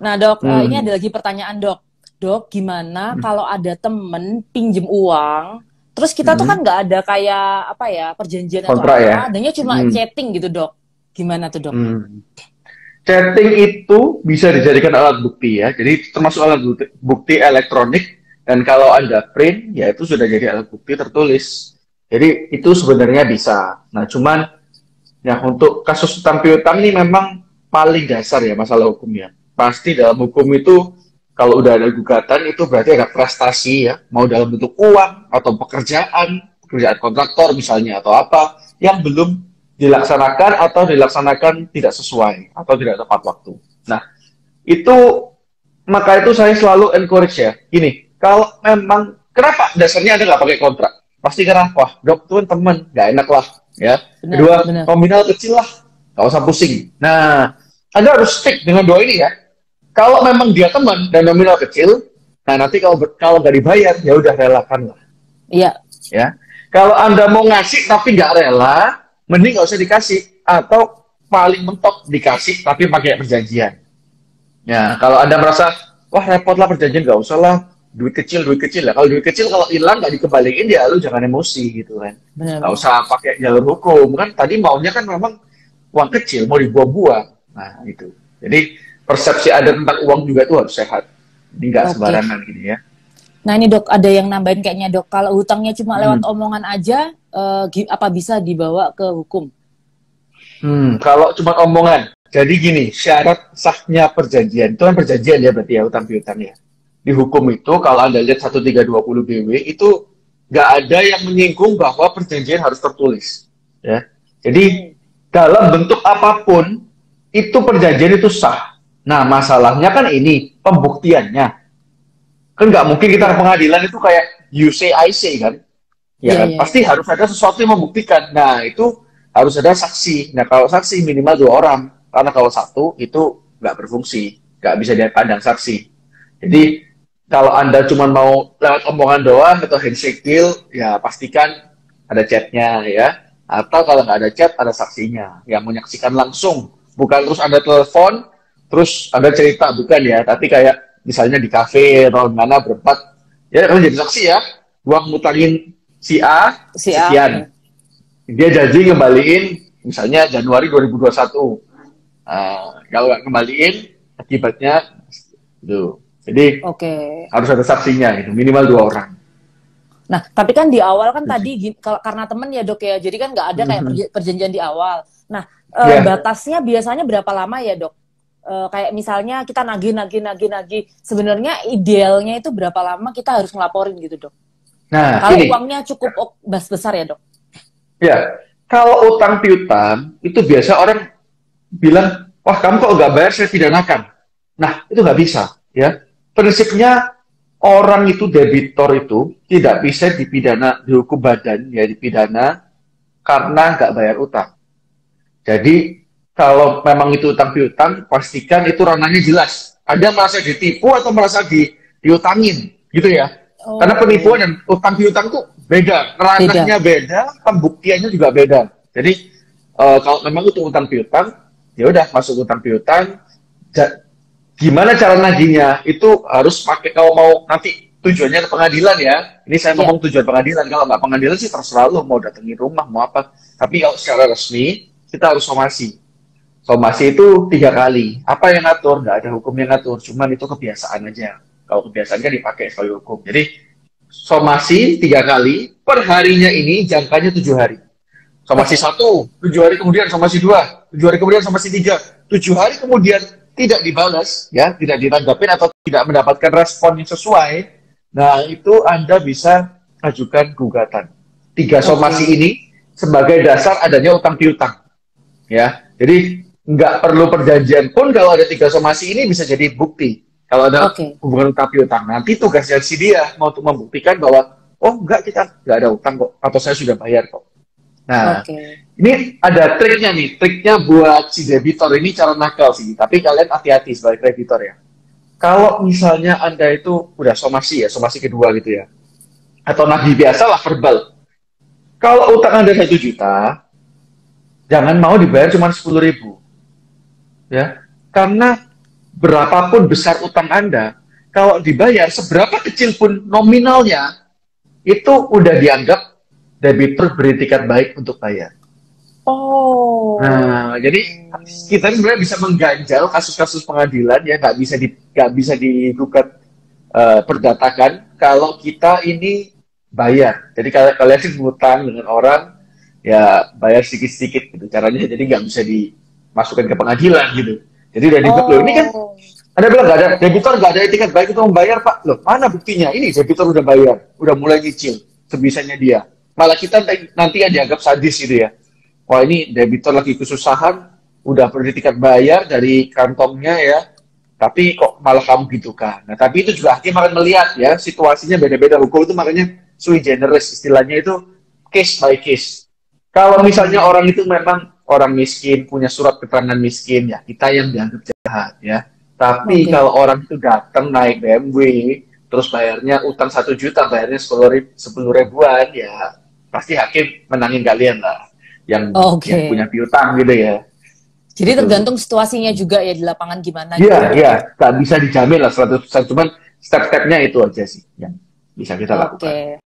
Nah, Dok, ini Hmm. ada lagi pertanyaan, Dok. Dok, gimana kalau ada temen pinjem uang, terus kita tuh kan Hmm. nggak ada kayak apa ya perjanjian atau Kontrak ya. apa, adanya cuma Hmm. chatting gitu, Dok. Gimana tuh, Dok? Hmm. Chatting itu bisa dijadikan alat bukti ya. Jadi termasuk alat bukti, bukti elektronik, dan kalau Anda print ya itu sudah jadi alat bukti tertulis. Jadi itu sebenarnya bisa. Nah, cuman ya untuk kasus utang piutang ini memang paling dasar ya masalah hukumnya. Pasti dalam hukum itu kalau udah ada gugatan itu berarti ada prestasi ya, mau dalam bentuk uang atau pekerjaan kontraktor misalnya atau apa yang belum dilaksanakan atau dilaksanakan tidak sesuai atau tidak tepat waktu. Nah, itu maka itu saya selalu encourage ya. Gini, kalau memang kenapa dasarnya Anda nggak pakai kontrak? Pasti karena wah dok tuh teman nggak enak lah ya. Benar, Kedua benar. nominal kecil lah, nggak usah pusing. Nah, Anda harus stick dengan dua ini ya. Kalau memang dia teman dan nominal kecil, nah nanti kalau nggak dibayar ya udah relakan lah Iya, ya. Kalau Anda mau ngasih tapi nggak rela, mending nggak usah dikasih atau paling mentok dikasih tapi pakai perjanjian. Ya, kalau Anda merasa, wah repot lah perjanjian, nggak usah lah, duit kecil lah. Kalau duit kecil kalau hilang nggak dikembaliin ya lu jangan emosi gitu kan. Nggak benar-benar. usah pakai jalur hukum. Kan tadi maunya kan memang uang kecil, mau dibuang-buang. Nah, itu. Jadi persepsi Anda tentang uang juga itu harus sehat. Ini nggak Oke. sembarangan gini ya. Nah, ini Dok, ada yang nambahin kayaknya, Dok. Kalau hutangnya cuma lewat Hmm. omongan aja, apa bisa dibawa ke hukum? Kalau cuma omongan. Jadi gini, syarat sahnya perjanjian, itu kan perjanjian ya berarti ya, utang piutang ya. Di hukum itu, kalau Anda lihat 1320 BW, itu nggak ada yang menyinggung bahwa perjanjian harus tertulis. Ya. Jadi, Hmm. dalam bentuk apapun, itu perjanjian itu sah. Nah, masalahnya kan ini, pembuktiannya. Kan nggak mungkin kita ke Iya, pengadilan itu kayak you say, I say kan. Ya iya, kan, iya, iya. pasti harus ada sesuatu yang membuktikan. Nah, itu harus ada saksi. Nah, kalau saksi minimal dua orang, karena kalau satu itu nggak berfungsi, nggak bisa dipandang saksi. Jadi kalau Anda cuma mau lewat omongan doang atau handshake deal, ya pastikan ada chatnya ya. Atau kalau nggak ada chat, ada saksinya yang menyaksikan langsung. Bukan terus Anda telepon, terus Anda cerita, bukan ya. Tapi kayak misalnya di kafe atau mana berempat, ya kalian jadi saksi ya. Uang mutangin si A Si A, ya. sekian. Dia janji ngembaliin misalnya Januari 2021. Kalau nggak ngembaliin akibatnya itu. Jadi Oke. harus ada saksinya gitu, minimal dua orang. Nah, tapi kan di awal kan tadi karena temen ya, Dok ya, jadi kan nggak ada kayak Mhm. perjanjian di awal. Nah, Ya, batasnya biasanya berapa lama ya, Dok? Kayak misalnya kita nagih. Sebenarnya idealnya itu berapa lama kita harus ngelaporin gitu, Dok? nah Kalau ini uangnya cukup besar ya, Dok? ya, kalau utang piutang itu biasa orang bilang, wah kamu kok nggak bayar saya pidanakan. Nah itu nggak bisa ya. Prinsipnya orang itu debitor itu tidak bisa dipidana, dihukum badan ya, dipidana karena nggak bayar utang. Jadi kalau memang itu utang piutang, pastikan itu ranahnya jelas. Ada merasa ditipu atau merasa diutangin, gitu ya. Karena penipuan Oke, dan utang piutang tuh beda, beda. ranahnya beda, pembuktiannya juga beda. Jadi kalau memang itu utang piutang, ya udah masuk utang piutang. Gimana cara nagihnya? Itu harus pakai, kalau mau nanti tujuannya ke pengadilan ya. Ini saya Ya, ngomong tujuan pengadilan. Kalau nggak pengadilan sih terserah lo mau datengin rumah mau apa. Tapi kalau secara resmi kita harus somasi. Somasi itu 3 kali. Apa yang ngatur? Nggak ada hukum yang ngatur. Cuman itu kebiasaan aja. Kalau kebiasaan kan dipakai sebagai hukum. Jadi somasi 3 kali. Per harinya ini jangkanya 7 hari. Somasi oke. 1, 7 hari kemudian somasi 2, 7 hari kemudian somasi 3, 7 hari kemudian tidak dibalas, ya, tidak ditanggapin atau tidak mendapatkan respon yang sesuai. Nah, itu Anda bisa ajukan gugatan. Tiga Oke, somasi ini sebagai dasar adanya utang piutang, ya. Jadi nggak perlu perjanjian pun kalau ada tiga somasi ini bisa jadi bukti. Kalau ada oke, hubungan utang piutang, nanti tugasnya si dia mau untuk membuktikan bahwa oh enggak, kita nggak ada utang kok, atau saya sudah bayar kok. Nah, oke. ini ada triknya nih. Triknya buat si debitor ini cara nakal sih. Tapi kalian hati-hati sebagai kreditor ya. Kalau misalnya Anda itu udah somasi ya, somasi kedua gitu ya. Atau nagih biasa lah, verbal. Kalau utang Anda 1 juta, jangan mau dibayar cuma 10.000. Ya. Karena berapapun besar utang Anda, kalau dibayar seberapa kecil pun nominalnya, itu udah dianggap debitur beretikat baik untuk bayar. Oh. Nah, jadi kita sebenarnya bisa mengganjal kasus-kasus pengadilan ya, nggak bisa digugat perdatakan kalau kita ini bayar. Jadi kalau kalian sih ngutang dengan orang, ya bayar sedikit-sedikit gitu caranya. Jadi nggak bisa dimasukkan ke pengadilan gitu. Jadi udah dibuat loh. Ini kan Oh. Anda bilang nggak ada debitur, nggak ada etikat baik itu membayar Pak. Loh mana buktinya? Ini debitur udah bayar, udah mulai nyicil sebisanya dia. Malah kita nanti yang dianggap sadis gitu ya. Wah ini debitur lagi kesusahan, udah beretikat bayar dari kantongnya ya, tapi kok malah kamu gitu kan. Nah tapi itu juga hakim akan melihat ya, situasinya beda-beda. Hukum itu makanya sui generis, istilahnya itu case by case. Kalau misalnya orang itu memang orang miskin, punya surat keterangan miskin, ya kita yang dianggap jahat ya. Tapi kalau orang itu datang naik BMW, terus bayarnya utang 1 juta, bayarnya 10 ribuan, ya pasti hakim menangin kalian lah. Yang punya piutang gitu ya. Jadi tergantung situasinya juga ya di lapangan gimana. Iya, iya. Gak bisa dijamin lah 100%. Cuman step-stepnya itu aja sih yang bisa kita lakukan.